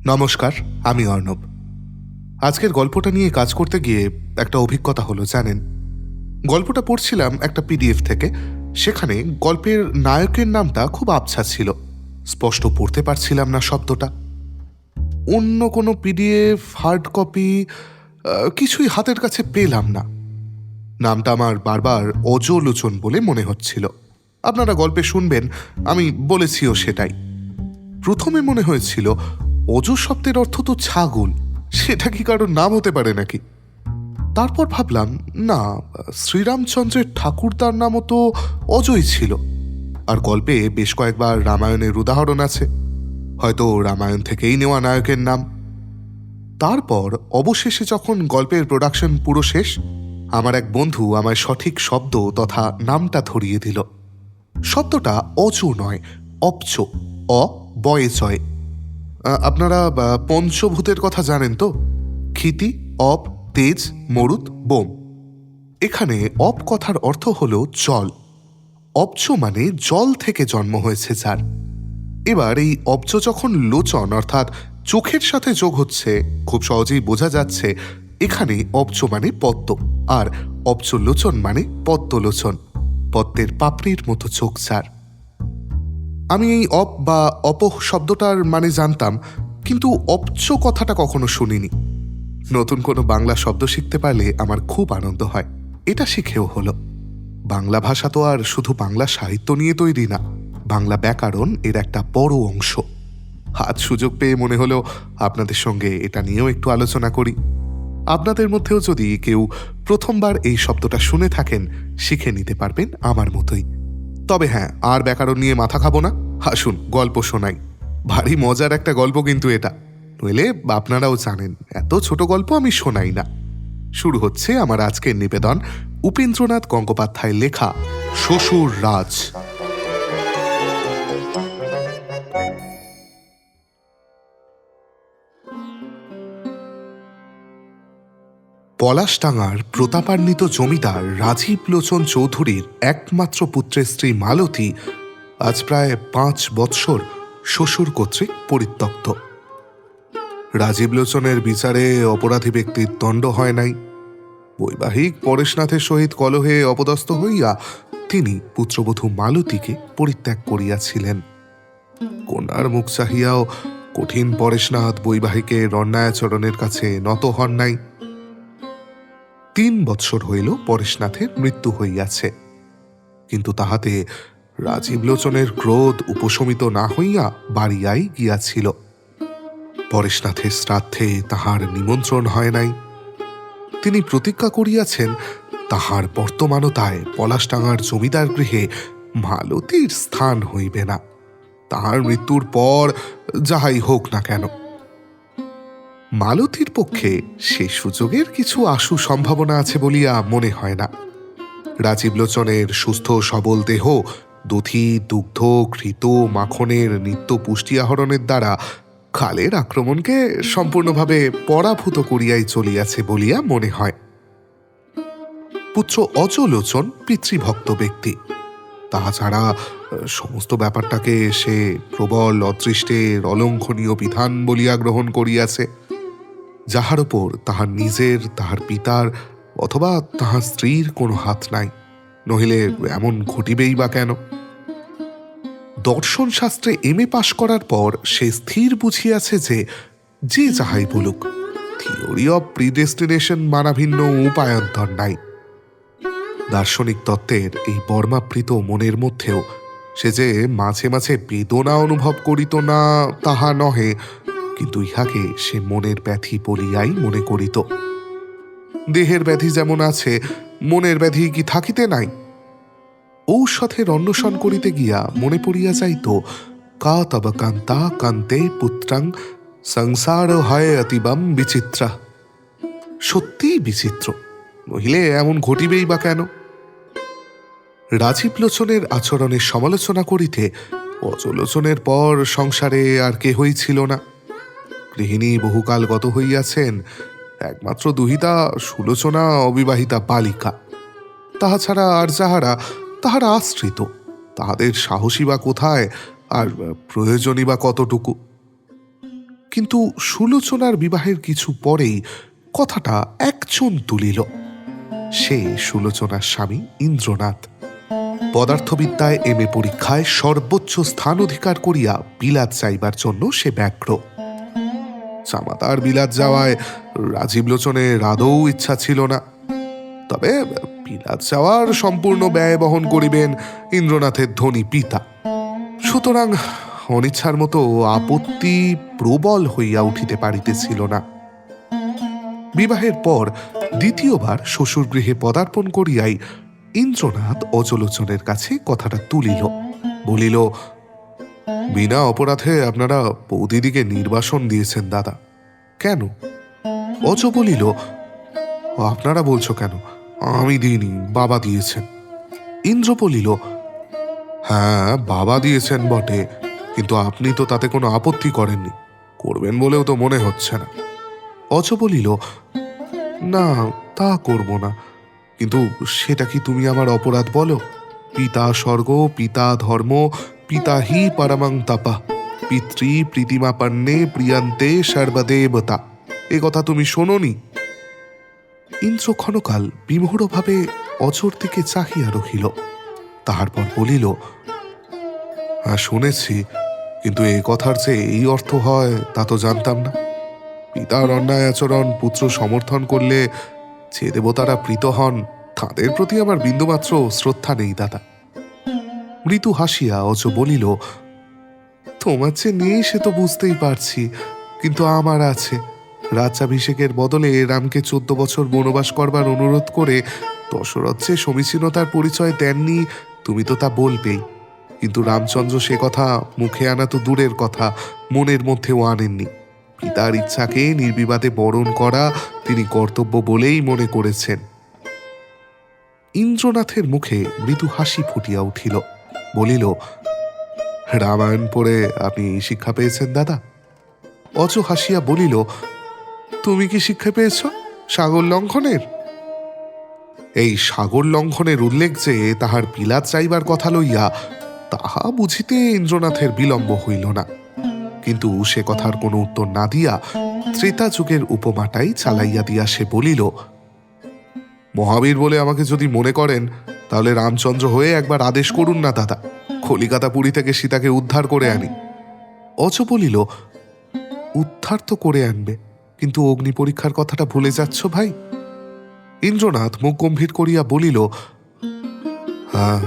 নমস্কার, আমি অর্ণব। আজকের গল্পটা নিয়ে কাজ করতে গিয়ে একটা অভিজ্ঞতা হলো জানেন। গল্পটা পড়ছিলাম একটা পিডিএফ থেকে। সেখানে গল্পের নায়কের নামটা খুব আবছা ছিল, স্পষ্ট পড়তে পারছিলাম না শব্দটা। অন্য কোনো পিডিএফ, হার্ড কপি কিছুই হাতের কাছে পেলাম না। নামটা আমার বারবার অজলোচন বলে মনে হচ্ছিল। আপনারা গল্পে শুনবেন, আমি বলেছিও সেটাই। প্রথমে মনে হয়েছিল অজ শব্দের অর্থ তো ছাগল, সেটা কি কারোর নাম হতে পারে নাকি। তারপর ভাবলাম, না, শ্রীরামচন্দ্রের ঠাকুরদার নামও তো অজয় ছিল, আর গল্পে বেশ কয়েকবার রামায়ণের উদাহরণ আছে, হয়তো রামায়ণ থেকেই নেওয়া নায়কের নাম। তারপর অবশেষে যখন গল্পের প্রোডাকশন পুরো শেষ, আমার এক বন্ধু আমায় সঠিক শব্দ তথা নামটা ধরিয়ে দিল। শব্দটা অজ নয়, অপচ, অ বয়ে চয়। আপনারা পঞ্চভূতের কথা জানেন তো? ক্ষিতি, অপ, তেজ, মরুত, বোম। এখানে অপ কথার অর্থ হল জল। অপচ মানে জল থেকে জন্ম হয়েছে যার। এবার এই অপচ যখন লোচন অর্থাৎ চোখের সাথে যোগ হচ্ছে, খুব সহজেই বোঝা যাচ্ছে এখানে অপচ মানে পদ্ম, আর অপচ লোচন মানে পদ্মলোচন, পদ্মের পাপড়ির মতো চোখ যার। আমি এই অপ বা অপহ শব্দটার মানে জানতাম, কিন্তু অপচ কথাটা কখনো শুনিনি। নতুন কোনো বাংলা শব্দ শিখতে পারলে আমার খুব আনন্দ হয়। এটা শিখেও হলো। বাংলা ভাষা তো আর শুধু বাংলা সাহিত্য নিয়ে তৈরি না, বাংলা ব্যাকরণ এর একটা বড় অংশ। আজ সুযোগ পেয়ে মনে হলো আপনাদের সঙ্গে এটা নিয়েও একটু আলোচনা করি। আপনাদের মধ্যেও যদি কেউ প্রথমবার এই শব্দটা শুনে থাকেন, শিখে নিতে পারবেন আমার মতোই। তবে হ্যাঁ, আর ব্যাকরণ নিয়ে মাথা খাবো না, আসুন গল্প শোনাই। ভারী মজার একটা গল্প কিন্তু এটা, নইলে আপনারাও জানেন এত ছোট গল্প আমি শোনাই না। শুরু হচ্ছে আমার আজকের নিবেদন, উপেন্দ্রনাথ গঙ্গোপাধ্যায়ের লেখা শ্বশুর রাজ। পলাশডাঙ্গার প্রতাপান্বিত জমিদার রাজীব লোচন চৌধুরীর একমাত্র পুত্রের স্ত্রী মালতী আজ প্রায় 5 বৎসর শ্বশুর কর্তৃক পরিত্যক্ত। রাজীব লোচনের বিচারে অপরাধী ব্যক্তির দণ্ড হয় নাই। বৈবাহিক পরেশনাথের সহিত কলহে অপদস্থ হইয়া তিনি পুত্রবধূ মালতীকে পরিত্যাগ করিয়াছিলেন। কন্যার মুখ চাহিয়াও কঠিন পরেশনাথ বৈবাহিকের অন্যায়াচরণের কাছে নত হন নাই। 3 বৎসর হইল পরেশনাথের মৃত্যু হইয়াছে, কিন্তু তাহাতে রাজীব লোচনের ক্রোধ উপশমিত না হইয়া বাড়িয়াই গিয়াছিল। পরেশনাথের শ্রাদ্ধে তাহার নিমন্ত্রণ হয় নাই। তিনি প্রতিজ্ঞা করিয়াছেন তাহার বর্তমানতায় পলাশডাঙ্গার জমিদার গৃহে মালতীর স্থান হইবে না, তাহার মৃত্যুর পর যাহাই হোক না কেন। মালতীর পক্ষে সে সুযোগের কিছু আশু সম্ভাবনা আছে বলিয়া মনে হয় না। রাজীব লোচনের সুস্থ সবল দেহ দধি, দুগ্ধ, ঘৃত, মাখনের নিত্য পুষ্টি আহরণের দ্বারা কালের আক্রমণকে সম্পূর্ণভাবে পরাভূত করিয়াই চলিয়াছে বলিয়া মনে হয়। পুত্র অজলোচন পিতৃভক্ত ব্যক্তি, তাহা ছাড়া সমস্ত ব্যাপারটাকে সে প্রবল অদৃষ্টের অলঙ্ঘনীয় বিধান বলিয়া গ্রহণ করিয়াছে, যাহার উপর তাহার নিজের, তাহার পিতার অথবা তাহার স্ত্রীর কোনো হাত নাই, নহিলে এমন ঘটিবেই বা কেন। দর্শন শাস্ত্রে এমএ পাশ করার পর সে স্থির বুঝিয়াছে যে যে যাহাই বলুক, থিওরি অব প্রিডেস্টিনেশন মানা ভিন্ন উপায়ান্তর নাই। দার্শনিক তত্ত্বের এই বর্মাবৃত মনের মধ্যেও সে যে মাঝে মাঝে বেদনা অনুভব করিত না তাহা নহে, কিন্তু ইহাকে সে মনের ব্যাধি বলিয়াই মনে করিত। দেহের ব্যাধি যেমন আছে, মনের ব্যাধি কি থাকিতে নাই? ঔষধের অন্বেষণ করিতে গিয়া মনে পড়িয়া যাইত, কা তব কান্তা কান্তে পুত্রাং সংসার হয় অতিবম বিচিত্রা। সত্যিই বিচিত্র, নহিলে এমন ঘটিবেই বা কেন? রাজীব লোচনের আচরণের সমালোচনা করিতে অজলোচনের পর সংসারে আর কেহই ছিল না। গৃহিণী বহুকাল গত হইয়াছেন, একমাত্র দুহিতা সুলোচনা অবিবাহিতা বালিকা। তাহা ছাড়া আর যাহারা তাহারা আশ্রিত, তাহাদের সাহসী বা কোথায়, আর প্রয়োজনই বা কতটুকু? কিন্তু সুলোচনার বিবাহের কিছু পরেই কথাটা একজন তুলিল। সে সুলোচনার স্বামী ইন্দ্রনাথ। পদার্থবিদ্যায় এমএ পরীক্ষায় সর্বোচ্চ স্থান অধিকার করিয়া বিলাত যাইবার জন্য সে ব্যগ্র। জামাতার বিলাত যাওয়ায় রাজীব লোচনের আদৌ ইচ্ছা ছিল না। তবে বিলাত যাওয়ার সম্পূর্ণ ব্যয় বহন করিবেন ইন্দ্রনাথের ধনী পিতা। সুতরাং অনিচ্ছার মতো আপত্তি প্রবল হইয়া উঠিতে পারিতেছিল না। বিবাহের পর দ্বিতীয়বার শ্বশুরগৃহে পদার্পণ করিয়াই ইন্দ্রনাথ অজলোচনের কাছে কথাটা তুলিল। বলিল, বিনা অপরাধে আপনারা বৌদিদিকে নির্বাসন দিয়েছেন দাদা, কেন? অজ বলিল, আপনারা বলছো কেন? আমি দিইনি, বাবা দিয়েছেন। ইন্দ্র বলিল, হ্যাঁ বাবা দিয়েছেন বটে, কিন্তু আপনি তো তাতে কোনো আপত্তি করেননি, করবেন বলেও তো মনে হচ্ছে না। অজ বলিল, না তা করব না, কিন্তু সেটা কি তুমি আমার অপরাধ বলো? পিতা স্বর্গ, পিতা ধর্ম, পিতা হি পরমং তপঃ, পিতৃ প্রীতিমাপন্নে প্রিয়ন্তে সর্বদেবতা, এ কথা তুমি শোনোনি? ইন্দ্র ক্ষণকাল বিমূঢ়ভাবে অজর দিকে চাহিয়া রহিল। তাহার পর বলিল, হ্যাঁ শুনেছি, কিন্তু এ কথার যে এই অর্থ হয় তা তো জানতাম না। পিতার অন্যায় আচরণ পুত্র সমর্থন করলে যে দেবতারা প্রীত হন, তাঁদের প্রতি আমার বিন্দুমাত্র শ্রদ্ধা নেই দাদা। মৃদু হাসিয়া অজ বলিল, তোমার যে নেই সে তো বুঝতেই পারছি, কিন্তু আমার আছে। রাজ্যাভিষেকের বদলে রামকে 14 বছর বনবাস করবার অনুরোধ করে দশরথ যে সমীচীনতার পরিচয় দেননি, তুমি তো তা বলবেই। কিন্তু রামচন্দ্র সে কথা মুখে আনা তো দূরের কথা, মনের মধ্যেও আনেননি। পিতার ইচ্ছাকে নির্বিবাদে বরণ করা তিনি কর্তব্য বলেই মনে করেছেন। ইন্দ্রনাথের মুখে মৃদু হাসি ফুটিয়া উঠিল। বলিল, রামায়ণ পড়ে আপনি এই শিক্ষা পেয়েছেন দাদা? অজ হাসিয়া বলিল, তুমি কি শিক্ষা পেয়েছ? সাগর লঙ্ঘনের? এই সাগর লঙ্ঘনের উল্লেখ যে তাহার বিলাত যাইবার কথা লইয়া, তাহা বুঝিতে ইন্দ্রনাথের বিলম্ব হইল না। কিন্তু সে কথার কোনো উত্তর না দিয়া ত্রেতা যুগের উপমাটাই চালাইয়া দিয়া সে বলিল, মহাবীর বলে আমাকে যদি মনে করেন, তাহলে রামচন্দ্র হয়ে একবার আদেশ করুন না দাদা, কলিকাতাপুরী থেকে সীতাকে উদ্ধার করে আনি। অজ বলিল, উদ্ধার তো করে আনবে, কিন্তু অগ্নি পরীক্ষার কথাটা ভুলে যাচ্ছ ভাই। ইন্দ্রনাথ মুখ গম্ভীর করিয়া বলিল, হ্যাঁ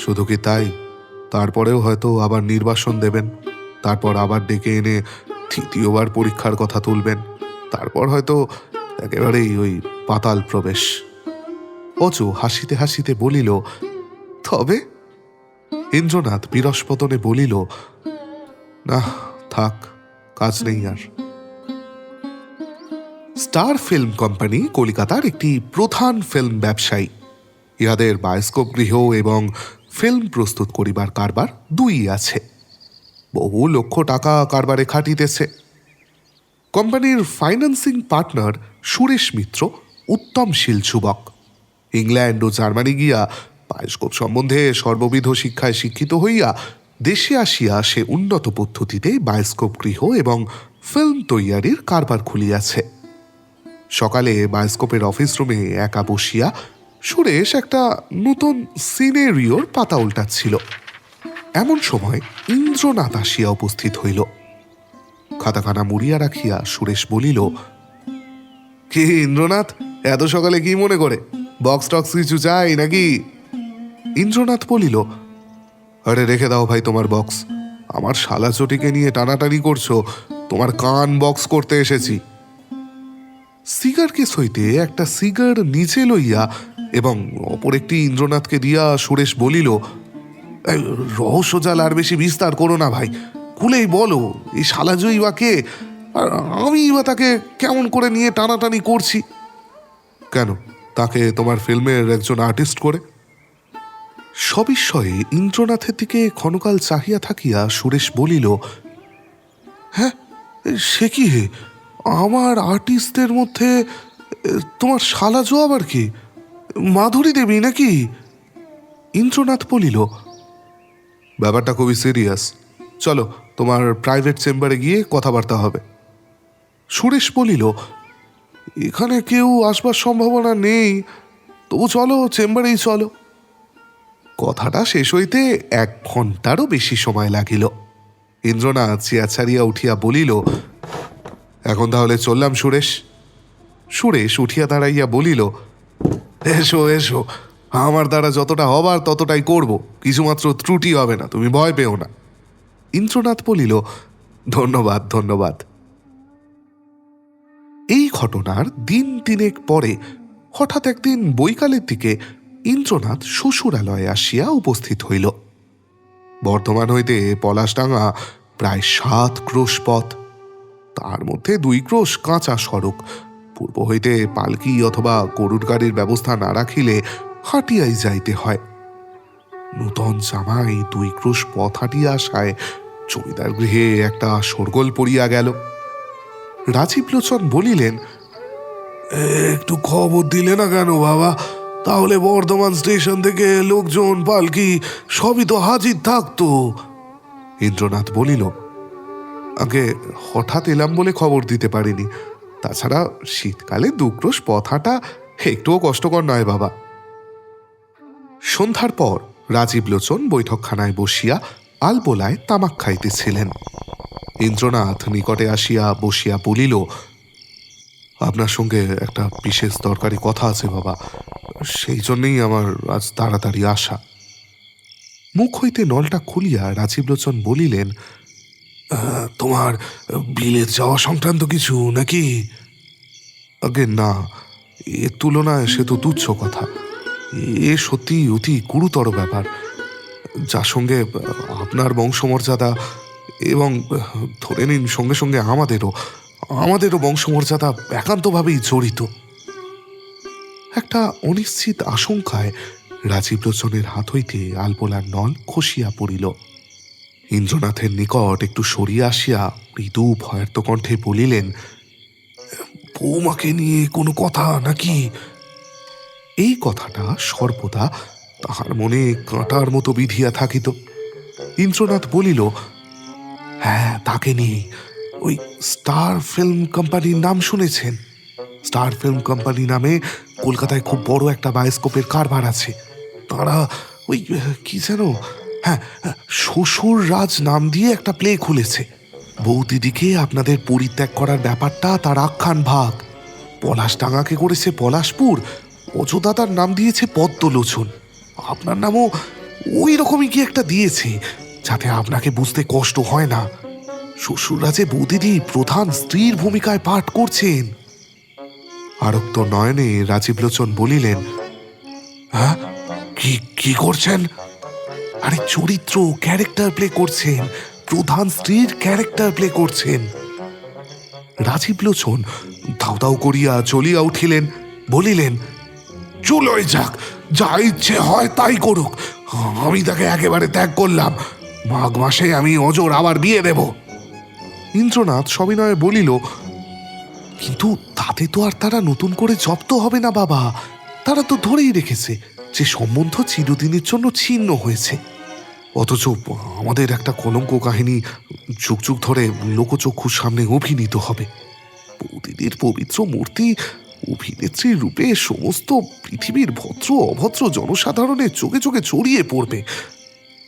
শুধু কি তাই, তারপরেও হয়তো আবার নির্বাসন দেবেন, তারপর আবার ডেকে এনে তৃতীয়বার পরীক্ষার কথা তুলবেন, তারপর হয়তো একেবারেই ওই পাতাল প্রবেশ। অজ হাসিতে হাসিতে বলিল, তবে? ইন্দ্রনাথ বিরসপদনে বলিল, না থাক, কাজ নেই আর। স্টার ফিল্ম কোম্পানি কলিকাতার একটি প্রধান ফিল্ম ব্যবসায়ী। ইহাদের বায়োস্কোপ গৃহ এবং ফিল্ম প্রস্তুত করিবার কারবার দুই আছে। বহু লক্ষ টাকা কারবারে খাটিতেছে। কোম্পানির ফাইন্যান্সিং পার্টনার সুরেশ মিত্র উত্তমশীল যুবক। ইংল্যান্ড ও জার্মানি গিয়া বায়োস্কোপ সম্বন্ধে সর্ববিধ শিক্ষায় শিক্ষিত হইয়া দেশে আসিয়া সে উন্নত পদ্ধতিতে বায়োস্কোপ গৃহ এবং ফিল্ম তৈয়ারির কারবার খুলিয়াছে। সকালে বায়োস্কোপের অফিস রুমে একা বসিয়া সুরেশ একটা নতুন সিনেরিওর পাতা উল্টাচ্ছিল। এমন সময় ইন্দ্রনাথ আসিয়া উপস্থিত হইল। খাতাখানা মুড়িয়া রাখিয়া সুরেশ বলিল, কি ইন্দ্রনাথ, এত সকালে কি মনে করে? বক্স টক্স কিছু চাই নাকি? ইন্দ্রনাথ বলিল, আরে রেখে দাও ভাই তোমার বক্স, আমার শালা চটিকে নিয়ে টানাটানি করছো, তোমার কান বক্স করতে এসেছি। সিগার কেস হইতে একটা সিগার নিচে লইয়া এবং অপর একটি ইন্দ্রনাথকে দিয়া সুরেশ বলিল, রহস্যজাল আর বেশি বিস্তার করো না ভাই, খুলেই বলো এই শালাজয়ী বা কে, আর আমি বা তাকে কেমন করে নিয়ে টানাটানি করছি? কেন, তাকে তোমার ফিল্মের একজন আর্টিস্ট করে? সবিস্ময়ে ইন্দ্রনাথের দিকে ক্ষণকাল চাহিয়া থাকিয়া সুরেশ বলিল, হ্যাঁ সে কি হে, আমার আর্টিস্টদের মধ্যে তোমার শালাজো আবার কি, মাধুরী দেবী নাকি? ইন্দ্রনাথ বলিল, ব্যাপারটা খুবই সিরিয়াস, চলো তোমার প্রাইভেট চেম্বারে গিয়ে কথাবার্তা হবে। সুরেশ বলিল, এখানে কেউ আসবার সম্ভাবনা নেই, তবু চলো, চেম্বারেই চলো। কথাটা শেষ হইতে 1 ঘণ্টারও বেশি সময় লাগিল। ইন্দ্রনাথ চেয়ার ছাড়িয়া উঠিয়া বলিল, এখন তাহলে চললাম সুরেশ। সুরেশ উঠিয়া দাঁড়াইয়া বলিল, এসো এসো, আমার দ্বারা যতটা হবার ততটাই করব, কিছুমাত্র ত্রুটি হবে না, তুমি ভয় পেও না। ইন্দ্রনাথ বলিল, ধন্যবাদ ধন্যবাদ। এই ঘটনার দিন 3 পরে হঠাৎ একদিন বৈকালের দিকে ইন্দ্রনাথ শ্বশুরালয়ে আসিয়া উপস্থিত হইল। বর্ধমান হইতে পলাশডাঙ্গা প্রায় 7 ক্রোশ পথ, তার মধ্যে 2 ক্রোশ কাঁচা সড়ক। পূর্ব হইতে পালকি অথবা গরুর গাড়ির ব্যবস্থা না রাখিলে হাঁটিয়াই যাইতে হয়। নূতন জামাই 2 ক্রোশ পথ হাঁটিয়া আসায় জমিদার গৃহে একটা শোরগোল পড়িয়া গেল। রাজীবলোচন বলিলেন, একটু খবর দিলে না কেন বাবা? তাহলে বর্ধমান স্টেশন থেকে লোকজন, পালকি সবই তো হাজির থাকতো। ইন্দ্রনাথ বলিল, আগে হঠাৎ এলাম বলে খবর দিতে পারিনি, তাছাড়া শীতকালে 2 ক্রোশ পথ হাঁটা একটুও কষ্টকর নয় বাবা। সন্ধ্যার পর রাজীবলোচন বৈঠকখানায় বসিয়া আলবোলায় তামাক খাইতেছিলেন। ইন্দ্রনাথ নিকটে আসিয়া বসিয়া বলিল, আপনার সঙ্গে একটা বিশেষ দরকারি কথা আছে বাবা, সেই জন্যেই আমার আজ তাড়াতাড়ি আসা। মুখ হইতে নলটা খুলিয়া রাজীবলোচন বলিলেন, তোমার বিলেত যাওয়া সংক্রান্ত কিছু নাকি? আগে না, এর তুলনায় সে তো তুচ্ছ কথা। এ সত্যি অতি গুরুতর ব্যাপার, যার সঙ্গে আপনার বংশমর্যাদা এবং ধরে নিন সঙ্গে সঙ্গে আমাদেরও বংশমর্যাদা একান্তভাবেই জড়িত। একটা অনিশ্চিত আশঙ্কায় রাজীবলোচনের হাত হইতে আলপোলার নল খসিয়া পড়িল। ইন্দ্রনাথের নিকট একটু সরিয়া আসিয়া মৃদু ভয়ার্ত কণ্ঠে বলিলেন, বৌমাকে নিয়ে কোনো কথা নাকি? এই কথাটা সর্বদা তাহার মনে কাঁটার মতো বিধিয়া থাকিত। ইন্দ্রনাথ বলিল, হ্যাঁ, তাকে নিয়ে। ওই স্টার ফিল্ম কোম্পানির নাম শুনেছেন? স্টার ফিল্ম কোম্পানি নামে কলকাতায় খুব বড় একটা বায়োস্কোপের কারবার আছে। তারা ওই কি যেন, হ্যাঁ, শ্বশুর রাজ নাম দিয়ে একটা প্লে খুলেছে। বৌদিদিকে আপনাদের পরিত্যাগ করার ব্যাপারটা তার আখ্যান ভাগ। পলাশডাঙ্গাকে করেছে পলাশপুর, অযোধ্যাতার নাম দিয়েছে পদ্মলোচন, আপনার নামও ওই রকমই কি একটা দিয়েছে, যাতে আপনাকে বুঝতে কষ্ট হয় না। শ্বশুররাজে বৌদিদি প্রধান স্ত্রীর ভূমিকায় পাঠ করছেন। আরক্ত নয়নে রাজীবলোচন বলিলেন, হ্যাঁ, কি কি করছেন? আরে চরিত্র, ক্যারেক্টার প্লে করছেন, প্রধান স্ত্রীর ক্যারেক্টার প্লে করছেন। রাজীবলোচন দাউ দাউ করিয়া চলিয়া উঠিলেন, বলিলেন, চুলোয় যাক, যা ইচ্ছে হয় তাই করুক, আমি তাকে একেবারে ত্যাগ করলাম। মাঘ মাসে আমি অজর আবার বিয়ে দেব। ইন্দ্রনাথ সবিনয়ে বলিল, কিন্তু তাতে তো আর তারা নতুন করে জব্দ হবে না বাবা। তারা তো ধরেই রেখেছে যে সম্বন্ধ চিরদিনের জন্য ছিন্ন হয়েছে। অথচ আমাদের একটা কলঙ্ক কাহিনী যুগ যুগ ধরে লোকচক্ষুর সামনে অভিনীত হবে। বৌদিদির পবিত্র মূর্তি অভিনেত্রীর রূপে সমস্ত পৃথিবীর ভদ্র অভদ্র জনসাধারণের চোখে চোখে ছড়িয়ে পড়বে।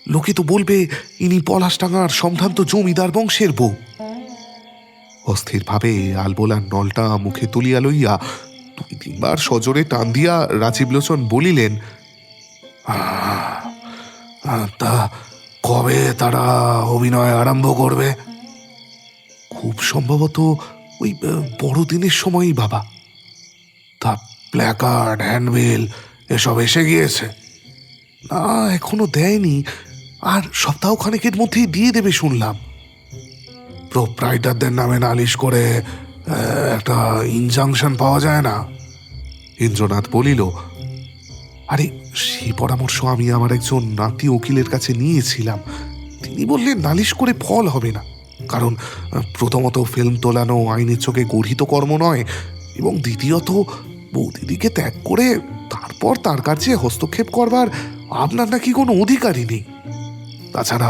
লোকে তো বলবে ইনি পলাশডাঙ্গার সম্ভ্রান্ত জমিদার বংশের বউ। অস্থিরভাবে আলবোলার নলটা মুখে তুলিয়া লইয়া 2-3 বার সজোরে টান দিয়া রাজীবলোচন বলিলেন, তা কবে তারা অভিনয় আরম্ভ করবে? খুব সম্ভবত ওই বড়দিনের সময়ই বাবা। তা প্ল্যাকার্ড, হ্যান্ডবিল এসব এসে গিয়েছে? না, এখনো দেয়নি, আর সপ্তাহখানেকের মধ্যেই দিয়ে দেবে শুনলাম। প্রোপ্রাইটারদের নামে নালিশ করে একটা ইনজাংশন পাওয়া যায় না? ইন্দ্রনাথ বলিল, আরে সেই পরামর্শ আমি আমার একজন নাতি উকিলের কাছে নিয়েছিলাম। তিনি বললেন নালিশ করে ফল হবে না, কারণ প্রথমত ফিল্ম তোলানো আইনের চোখে গর্হিত কর্ম নয়, এবং দ্বিতীয়ত বৌদিদিকে ত্যাগ করে তারপর তার কাছে হস্তক্ষেপ করবার আপনার নাকি কোনো অধিকারই নেই। তাছাড়া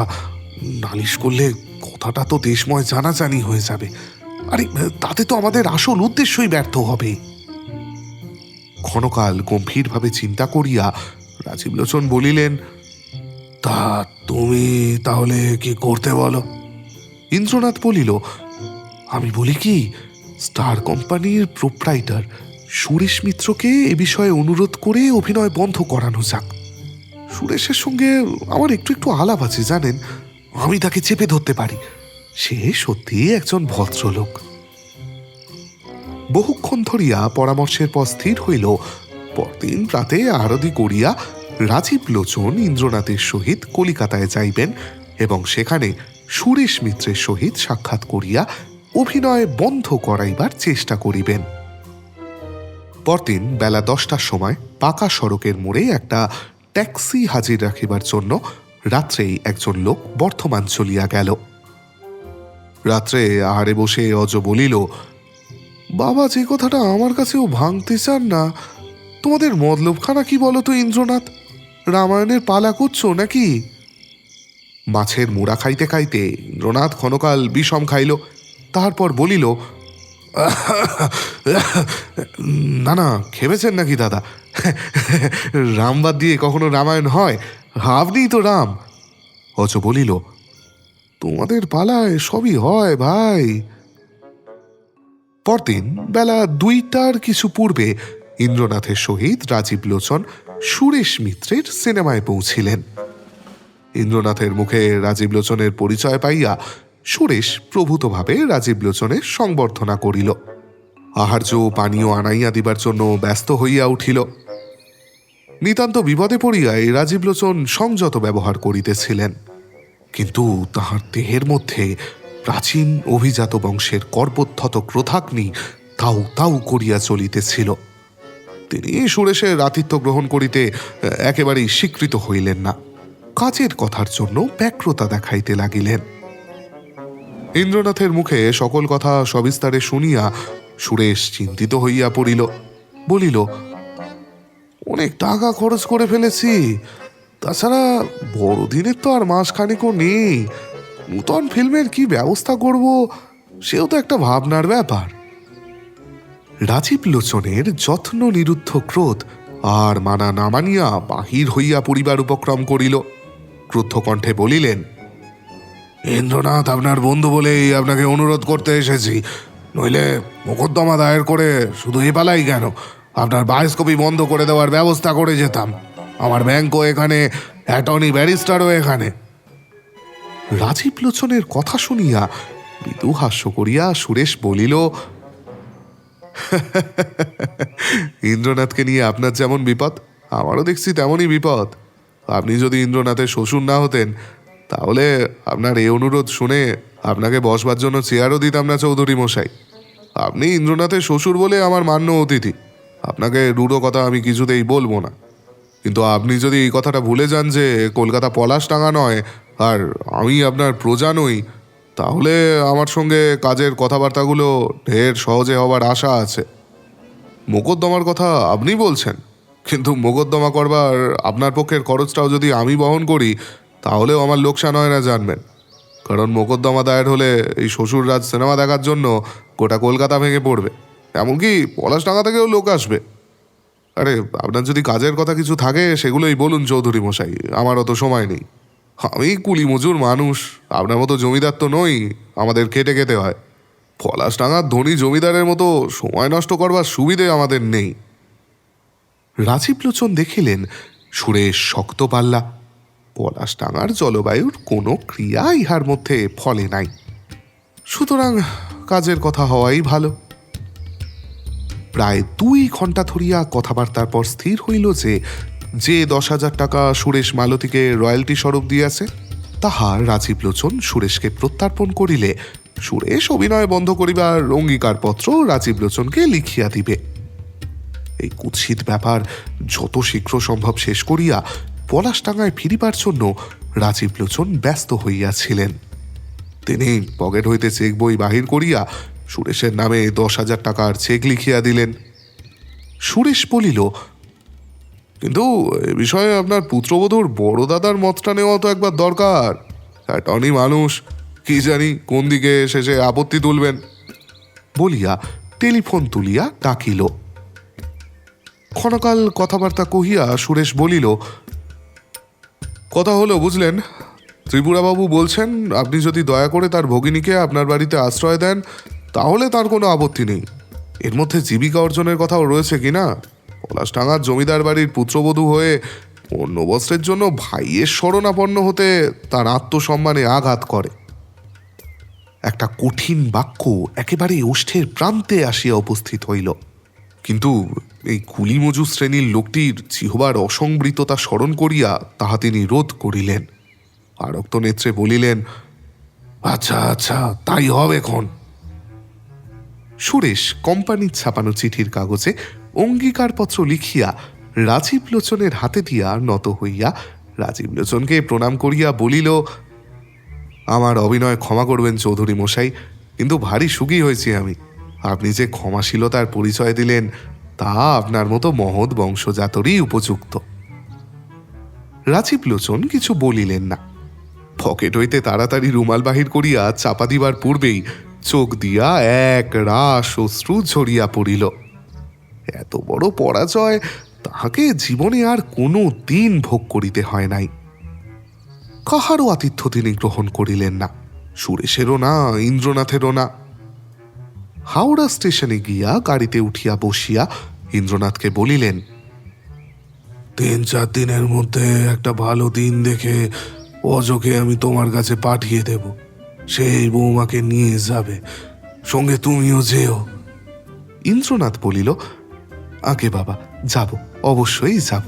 নালিশ করলে কথাটা তো দেশময় জানাজানি হয়ে যাবে, আরে তাতে তো আমাদের আসল উদ্দেশ্যই ব্যর্থ হবে। ক্ষণকাল গম্ভীরভাবে চিন্তা করিয়া রাজীব লোচন বলিলেন, তা তুমি তাহলে কি করতে বলো? ইন্দ্রনাথ বলিল, আমি বলি কি, স্টার কোম্পানির প্রোপ্রাইটার সুরেশ মিত্রকে এ বিষয়ে অনুরোধ করে অভিনয় বন্ধ করানো যাক। সুরেশের সঙ্গে আমার একটু একটু আলাপ আছে জানেন, আমি তাকে চেপে ধরতে পারি। সে সত্যিই একজন ভদ্রলোক। বহুক্ষণ ধরিয়া পরামর্শের পর স্থির হইল, পরদিন প্রাতে আরতি করিয়া রাজীব লোচন ইন্দ্রনাথের সহিত কলিকাতায় যাইবেন এবং সেখানে সুরেশ মিত্রের সহিত সাক্ষাৎ করিয়া অভিনয় বন্ধ করাইবার চেষ্টা করিবেন। পরদিন বেলা 10টার সময় পাকা সড়কের মোড়ে একটা ট্যাক্সি হাজির রাখিবার জন্য রাত্রেই একজন লোক বর্ধমান চলিয়া গেল। রাত্রে আহারে বসে অজ বলিল, বাবা যে কথাটা আমার কাছেও ভাঙতে চান না, তোমাদের মতলবখানা কি বলো তো ইন্দ্রনাথ? রামায়ণের পালা করছো নাকি? মাছের মুড়া খাইতে খাইতে ইন্দ্রনাথ ক্ষণকাল বিষম খাইল, তারপর বলিল, না না, খেপেছেন নাকি দাদা? রামবাদ দিয়ে কখনো রামায়ণ হয়? আপনিই তো রাম। অজ বলিল, তোমাদের পালায় সবই হয় ভাই। পরদিন বেলা 2টার কিছু পূর্বে ইন্দ্রনাথের সহিত রাজীব লোচন সুরেশ মিত্রের সিনেমায় পৌঁছিলেন। ইন্দ্রনাথের মুখে রাজীব লোচনের পরিচয় পাইয়া সুরেশ প্রভূতভাবে রাজীব লোচনের সংবর্ধনা করিল। আহার্য পানীয় আনাইয়া দিবার জন্য ব্যস্ত হইয়া উঠিল। নিতান্ত বিপদে পড়িয়াই রাজীব লোচন সংযত ব্যবহার করিতেছিলেন, কিন্তু তাহার দেহের মধ্যে প্রাচীন অভিজাত বংশের কর্বোদ্ধত ক্রোধাগ্নি তাও তাও করিয়া চলিতেছিল। তিনি সুরেশের আতিথ্য গ্রহণ করিতে একেবারেই স্বীকৃত হইলেন না, কাজের কথার জন্য ব্যগ্রতা দেখাইতে লাগিলেন। ইন্দ্রনাথের মুখে সকল কথা সবিস্তারে শুনিয়া সুরেশ চিন্তিত হইয়া পড়িল। বলিল, অনেক টাকা খরচ করে ফেলেছি, তাছাড়া বড়দিনের তো আর মাসখানিকও নেই। নূতন ফিল্মের কি ব্যবস্থা করব সেও তো একটা ভাবনার ব্যাপার। রাজীব লোচনের যত্ন নিরুদ্ধ ক্রোধ আর মানা না মানিয়া বাহির হইয়া পড়িবার উপক্রম করিল। ক্রুদ্ধ কণ্ঠে বলিলেন, ইন্দ্রনাথ আপনার বন্ধু বলেই আপনাকে অনুরোধ করতে এসেছি, নইলে মোকদ্দমা দায়ের করে শুধু এ পালাই কেন, আপনার বায়োস্কোপি বন্ধ করে দেওয়ার ব্যবস্থা করে যেতাম। আমার ব্যাংকও এখানে, অ্যাটর্নি ব্যারিস্টারও এখানে। রাজীব লোচনের কথা শুনিয়া মৃদু হাস্য করিয়া সুরেশ বলিল, ইন্দ্রনাথকে নিয়ে আপনার যেমন বিপদ, আমারও দেখছি তেমনই বিপদ। আপনি যদি ইন্দ্রনাথের শ্বশুর না হতেন, তাহলে আপনার এই অনুরোধ শুনে আপনাকে বসবার জন্য চেয়ারও দিতাম না চৌধুরী মশাই। আপনি ইন্দ্রনাথের শ্বশুর বলে আমার মান্য অতিথি, আপনাকে রূঢ় কথা আমি কিছুতেই বলবো না। কিন্তু আপনি যদি এই কথাটা ভুলে যান যে কলকাতা পলাশডাঙ্গা নয় আর আমি আপনার প্রজা নই, তাহলে আমার সঙ্গে কাজের কথাবার্তাগুলো ঢের সহজে হবার আশা আছে। মোকদ্দমার কথা আপনি বলছেন, কিন্তু মোকদ্দমা করবার আপনার পক্ষের খরচটাও যদি আমি বহন করি, তাহলেও আমার লোকসান হয় না জানবেন। কারণ মোকদ্দমা দায়ের হলে এই শ্বশুররাজ সিনেমা দেখার জন্য গোটা কলকাতা ভেঙে পড়বে, এমনকি পলাশডাঙ্গা থেকেও লোক আসবে। আরে আপনার যদি কাজের কথা কিছু থাকে সেগুলোই বলুন চৌধুরী মশাই, আমার অত সময় নেই। আমি কুলি মজুর মানুষ, আপনার মতো জমিদার তো নই, আমাদের খেটে খেতে হয়। পলাশডাঙ্গার ধনী জমিদারের মতো সময় নষ্ট করবার সুবিধে আমাদের নেই। রাজীব লোচন দেখিলেন সুরেশ শক্ত পাল্লা, পলাশডাঙ্গার জলবায়ুর কোনো ক্রিয়া ইহার মধ্যে ফলে নাই, সুতরাং কাজের কথা হওয়াই ভালো। প্রায় 2 ঘন্টা ধরিয়া কথাবার্তার পর স্থির হইল যে 10,000 টাকা সুরেশ মালতীকে রয়্যালটি স্বরূপ দিয়াছে, তাহা রাজীব লোচন সুরেশকে প্রত্যার্পণ করিলে সুরেশ অভিনয় বন্ধ করিবার অঙ্গীকারপত্র রাজীব লোচনকে লিখিয়া দিবে। এই কুৎসিত ব্যাপার যত শীঘ্র সম্ভব শেষ করিয়া পলাশডাঙ্গায় ফিরিবার জন্য রাজীব লোচন ব্যস্ত হইয়াছিলেন। তিনি পকেট হইতে চেক বই বাহির করিয়া সুরেশের নামে 10,000 টাকার চেক লিখিয়া দিলেন। সুরেশ বলিল, কিন্তু এ বিষয়ে আপনার পুত্রবধূর বড় দাদার মতটা নেওয়া তো একবার দরকার। অ্যাটর্নি মানুষ, কি জানি কোন দিকে শেষে আপত্তি তুলবেন। বলিয়া টেলিফোন তুলিয়া ডাকিল। ক্ষণকাল কথাবার্তা কহিয়া সুরেশ বলিল, কথা হলো বুঝলেন, ত্রিপুরাবাবু বলছেন আপনি যদি দয়া করে তার ভগিনীকে আপনার বাড়িতে আশ্রয় দেন তাহলে তার কোনো আপত্তি নেই। এর মধ্যে জীবিকা অর্জনের কথাও রয়েছে কিনা। পলাশডাঙ্গার জমিদার বাড়ির পুত্রবধূ হয়ে অন্য বস্ত্রের জন্য ভাইয়ের শরণাপন্ন হতে তার আত্মসম্মানে আঘাত করে। একটা কঠিন বাক্য একেবারে ওষ্ঠের প্রান্তে আসিয়া উপস্থিত হইল, কিন্তু এই কুলিমজু শ্রেণীর লোকটির জিহ্বার অসংবৃততা স্মরণ করিয়া তাহা তিনি রোধ করিলেন। আরক্ত নেত্রে বলিলেন, আচ্ছা আচ্ছা, তাই হবে এখন। সুরেশ কোম্পানির ছাপানো চিঠির কাগজে অঙ্গীকারপত্র লিখিয়া রাজীব লোচনের হাতে দিয়া নত হইয়া রাজীব লোচনকে প্রণাম করিয়া বলিল, আমার অভিনয় ক্ষমা করবেন চৌধুরী মশাই, কিন্তু ভারী সুখী হয়েছি আমি। আপনি যে ক্ষমাশীলতার পরিচয় দিলেন তা আপনার মতো মহৎ বংশজাতরই উপযুক্ত। রাজীব লোচন কিছু বলিলেন না। পকেট হইতে তাড়াতাড়ি রুমাল বাহির করিয়া চাপা দিবার পূর্বেই চোখ দিয়া এক রাস অশ্রু ঝরিয়া পড়িল। এত বড় পরাজয় তাহাকে জীবনে আর কোনো দিন ভোগ করিতে হয় নাই। কাহারও আতিথ্য তিনি গ্রহণ করিলেন না, সুরেশেরও না, ইন্দ্রনাথেরও না। হাওড়া স্টেশনে গিয়া গাড়িতে উঠিয়া বসিয়া ইন্দ্রনাথকে বলিলেন, 3-4 দিনের মধ্যে একটা ভালো দিন দেখে অজকে আমি তোমার কাছে পাঠিয়ে দেব। সেই বৌমাকে নিয়ে যাবে, সঙ্গে তুমিও যেও। ইন্দ্রনাথ বলিল, আগে বাবা, যাব, অবশ্যই যাব।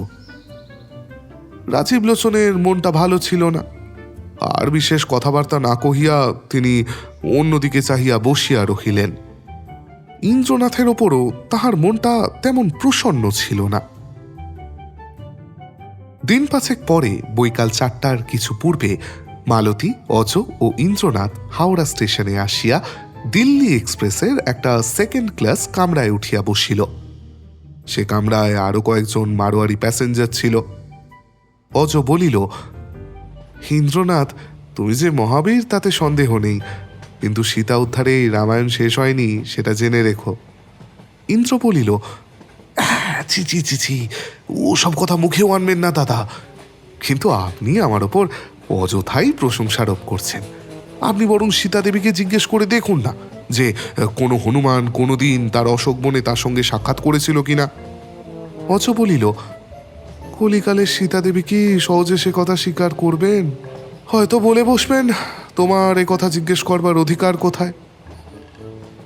রাজীব লোচনের মনটা ভালো ছিল না। আর বিশেষ কথাবার্তা না কহিয়া তিনি অন্যদিকে চাহিয়া বসিয়া রহিলেন। ইন্দ্রনাথের ওপরও তাহার মনটা তেমন প্রসন্ন ছিল না। দিন 5 পরে বৈকাল 4টার কিছু পূর্বে মালতী, অজ ও ইন্দ্রনাথ হাওড়া স্টেশনে আসিয়া দিল্লি এক্সপ্রেসের একটা 2nd ক্লাস কামরায় উঠিয়া বসিল। সে কামরায় আরো কয়েকজন মারোয়ারি প্যাসেঞ্জার ছিল। অজ বলিল, ইন্দ্রনাথ, তুমি যে মহাবীর তাতে সন্দেহ নেই, কিন্তু সীতা উদ্ধারে রামায়ণ শেষ হয়নি সেটা জেনে রেখো। ইন্দ্র বলিল, ছি ছি ছি ছি, ওসব কথা মুখেও আনবেন না দাদা। কিন্তু আপনি আমার ওপর অযথাই প্রশংসারোপ করছেন। আপনি বরং সীতা দেবীকে জিজ্ঞেস করে দেখুন না যে কোনো হনুমান কোনোদিন তার অশোক বনে তার সঙ্গে সাক্ষাৎ করেছিল কিনা। অজ বলিল, কলিকালের সীতা দেবী কি সহজে সে কথা স্বীকার করবেন? হয়তো বলে বসবেন, তোমার এ কথা জিজ্ঞেস করবার অধিকার কোথায়।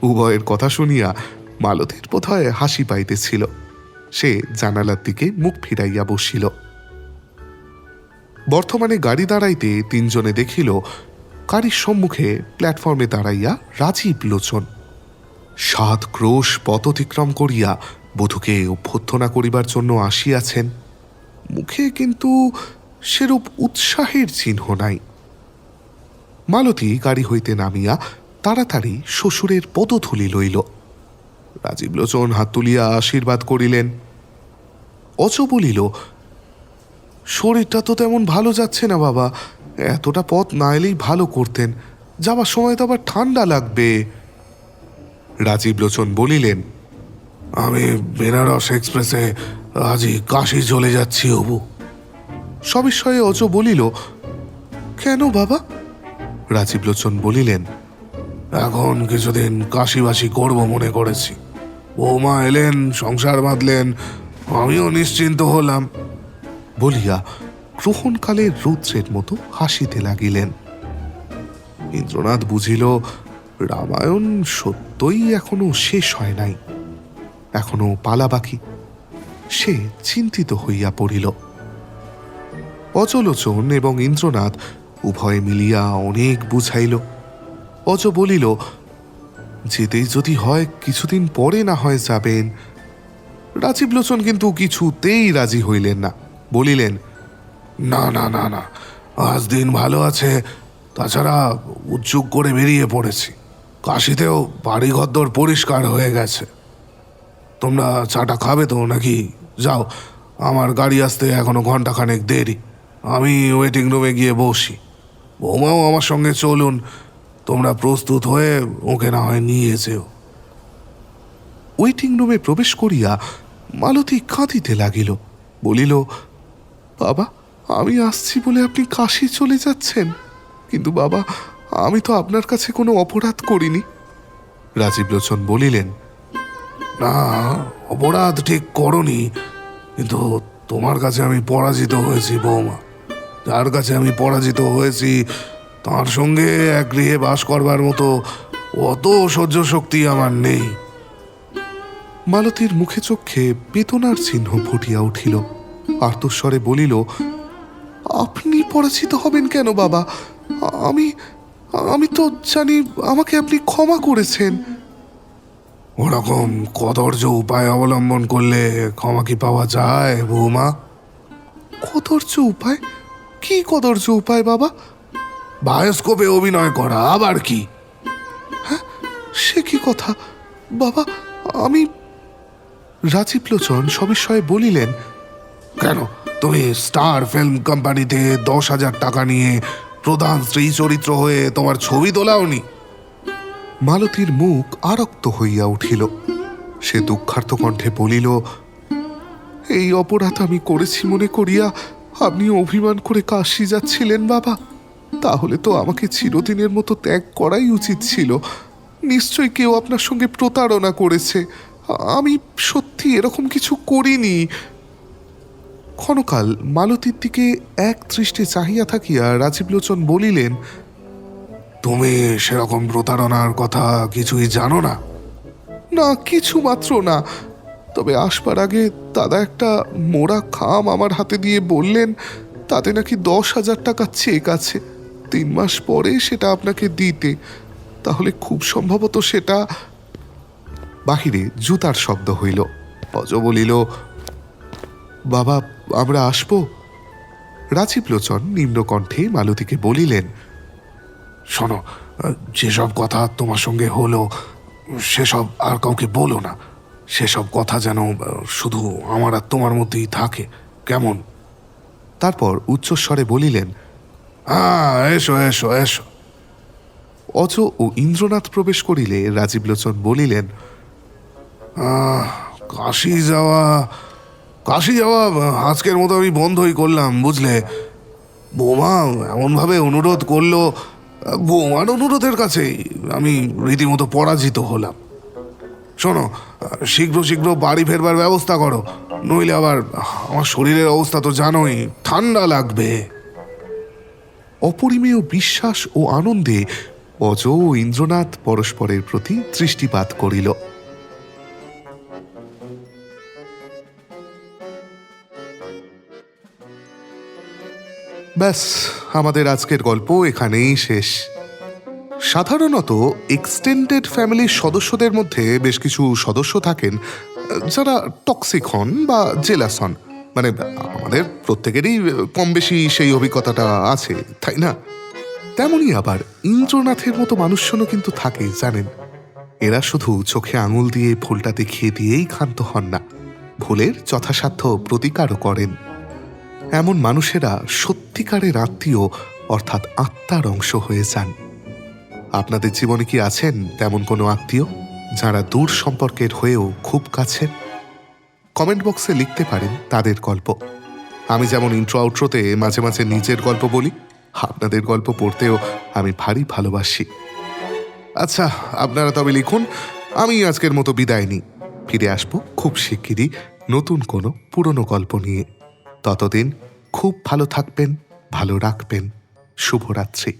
উভয়ের কথা শুনিয়া মালতীর বোধহয় হাসি পাইতেছিল। সে জানালার দিকে মুখ ফিরাইয়া বসিল। বর্তমানে গাড়ি দাঁড়াইতে 3 জনে দেখিল গাড়ির সম্মুখে প্ল্যাটফর্মে দাঁড়াইয়া রাজীব লোচন 7 ক্রোশ পথ অতিক্রম করিয়া বধূকে অভ্যর্থনা করিবার জন্য আসিয়াছেন। মুখে কিন্তু সেরূপ উৎসাহের চিহ্ন নাই। মালতী গাড়ি হইতে নামিয়া তাড়াতাড়ি শ্বশুরের পদধূলি লইল। রাজীব লোচন হাত তুলিয়া আশীর্বাদ করিলেন। অজ বলিল, শরীরটা তো তেমন ভালো যাচ্ছে না বাবা, এতটা পথ না এলেই ভালো করতেন, যাবার সময় তো আবার ঠান্ডা লাগবে। রাজীব লোচন বলিলেন, আমি বেনারস এক্সপ্রেসে আজই কাশী চলে যাচ্ছি হবু। সবিস্ময়ে অজ বলিল, কেন বাবা? রাজীব লোচন বলিলেন, এখন কিছুদিন কাশিবাসি করব মনে করেছি। বৌমা এলেন, সংসার বাঁধলেন, আমিও নিশ্চিন্ত হলাম। বলিয়া গ্রহণকালের রৌদ্রের মতো হাসিতে লাগিলেন। ইন্দ্রনাথ বুঝিল রামায়ণ সত্যই এখনো শেষ হয় নাই, এখনো পালা বাকি। সে চিন্তিত হইয়া পড়িল। অজলোচন এবং ইন্দ্রনাথ উভয়ে মিলিয়া অনেক বুঝাইল। অজ বলিল, যেতেই যদি হয় কিছুদিন পরে না হয় যাবেন। রাজীব লোচন কিন্তু কিছুতেই রাজি হইলেন না। বলিলেন, না না না না, আজ দিন ভালো আছে, তাছাড়া উৎসুক করে বেরিয়ে পড়েছি। কাশিতেও বাড়ি ঘরদোর পরিষ্কার হয়ে গেছে। তোমরা চাটা খাবে তো নাকি? যাও, আমার গাড়ি আসতে এখনো ঘন্টাখানেক দেরি, আমি ওয়েটিং রুমে গিয়ে বসি। বৌমাও আমার সঙ্গে চলুন, তোমরা প্রস্তুত হয়ে ওকে না হয় নিয়ে যেও। ওয়েটিং রুমে প্রবেশ করিয়া মালতী কাঁদিতে লাগিল। বলিল, বাবা, আমি আসছি বলে আপনি কাশী চলে যাচ্ছেন, কিন্তু বাবা, আমি তো আপনার কাছে কোনো অপরাধ করিনি। রাজীব লোচন বলিলেন, না, অপরাধ ঠিক করনি, কিন্তু তোমার কাছে আমি পরাজিত হয়েছি বৌমা। যার কাছে আমি পরাজিত হয়েছি তার সঙ্গে এক গৃহে বাস করবার মতো অত সহ্য শক্তি আমার নেই। মালতীর মুখে চোখে বেদনার চিহ্ন ফুটিয়া উঠিল। আর্তস্বরে বলিল, আপনি পরাজিত হবেন কেন বাবা? আমি আমি তো জানি আমাকে আপনি ক্ষমা করেছেন। ওরকম কদর্য উপায় অবলম্বন করলে ক্ষমা কি পাওয়া যায় বৌমা? কদর্য উপায়? কি কদর্য উপায় বাবা? বায়োস্কোপে অভিনয় করা, আবার কি? হ্যাঁ, সে কি কথা বাবা? আমি রাজীব লোচন সবিস্ময়ে বলিলেন, কেন, তুমি স্টার ফিল্ম কোম্পানিতে 10,000 টাকা নিয়ে প্রধান স্ত্রী চরিত্র হয়ে তোমার ছবি তোলাওনি? মালতীর মুখ আরক্ত হইয়া উঠিল। সে দুঃখার্ত কণ্ঠে বলিল, এই অপরাধ আমি করেছি মনে করিয়া আপনি অভিমান করে কাশী যাচ্ছিলেন বাবা। তাহলে তো আমাকে চিরদিনের মতো ত্যাগ করাই উচিত ছিল। নিশ্চয়ই কেউ আপনার সঙ্গে প্রতারণা করেছে। আমি সত্যি এরকম কিছু করিনি। ক্ষণকাল মালতীর দিকে এক দৃষ্টে চাহিয়া থাকিয়া রাজীব লোচন বলিলেন, তুমি সেরকম প্রতারণার কথা কিছুই জানো না? না, কিছু মাত্র না। তবে আসবার আগে দাদা একটা মোড়া খাম আমার হাতে দিয়ে বললেন, তাতে নাকি 10,000 টাকা চেক আছে, 3 মাস পরে সেটা আপনাকে দিতে। তাহলে খুব সম্ভবত সেটা। বাহিরে জুতার শব্দ হইল। অজ বলিল, বাবা, আমরা আসবো? রাজীব লোচন নিম্নকণ্ঠে মালতীকে বলিলেন, শোনো, যেসব কথা তোমার সঙ্গে হলো সেসব আর কাউকে বলো না। সেসব কথা যেন শুধু আমার আর তোমার মধ্যেই থাকে, কেমন? তারপর উচ্চস্বরে বলিলেন, এসো এসো এসো। অজ ও ইন্দ্রনাথ প্রবেশ করিলে রাজীব লোচন বলিলেন, কাশি যাওয়া আজকের মতো আমি বন্ধই করলাম, বুঝলে? বৌমা এমনভাবে অনুরোধ করলো, বৌমার অনুরোধের কাছে আমি রীতিমতো পরাজিত হলাম। শোনো, শীঘ্র শীঘ্র বাড়ি ফেরবার ব্যবস্থা করো, নইলে আবার আমার শরীরের অবস্থা তো জানোই, ঠান্ডা লাগবে। অপরিমেয় বিশ্বাস ও আনন্দে অজ ও ইন্দ্রনাথ পরস্পরের প্রতি দৃষ্টিপাত করিল। ব্যাস, আমাদের আজকের গল্প এখানেই শেষ। সাধারণত এক্সটেন্ডেড ফ্যামিলির সদস্যদের মধ্যে বেশ কিছু সদস্য থাকেন যারা টক্সিক হন বা জেলাস হন। মানে আমাদের প্রত্যেকেরই কম বেশি সেই অভিজ্ঞতাটা আছে, তাই না? তেমনই আবার ইন্দ্রনাথের মতো মানুষজনও কিন্তু থাকে, জানেন। এরা শুধু চোখে আঙুল দিয়ে ভুলটা দেখিয়ে দিয়েই ক্ষান্ত হন না, ভুলের যথাসাধ্য প্রতিকারও করেন। এমন মানুষেরা সত্যিকারের আত্মীয়, অর্থাৎ আত্মার অংশ হয়ে যান। আপনাদের জীবনে কি আছেন তেমন কোনো আত্মীয় যারা দূর সম্পর্কের হয়েও খুব কাছের? কমেন্ট বক্সে লিখতে পারেন তাদের গল্প। আমি যেমন ইন্ট্রো আউট্রোতে মাঝে মাঝে নিজের গল্প বলি, আপনাদের গল্প পড়তেও আমি ভারী ভালোবাসি। আচ্ছা, আপনারা তবে লিখুন। আমি আজকের মতো বিদায় নিই। ফিরে আসবো খুব শিগগিরই নতুন কোনো পুরনো গল্প নিয়ে। ততদিন খুব ভালো থাকবেন, ভালো রাখবেন। শুভরাত্রি।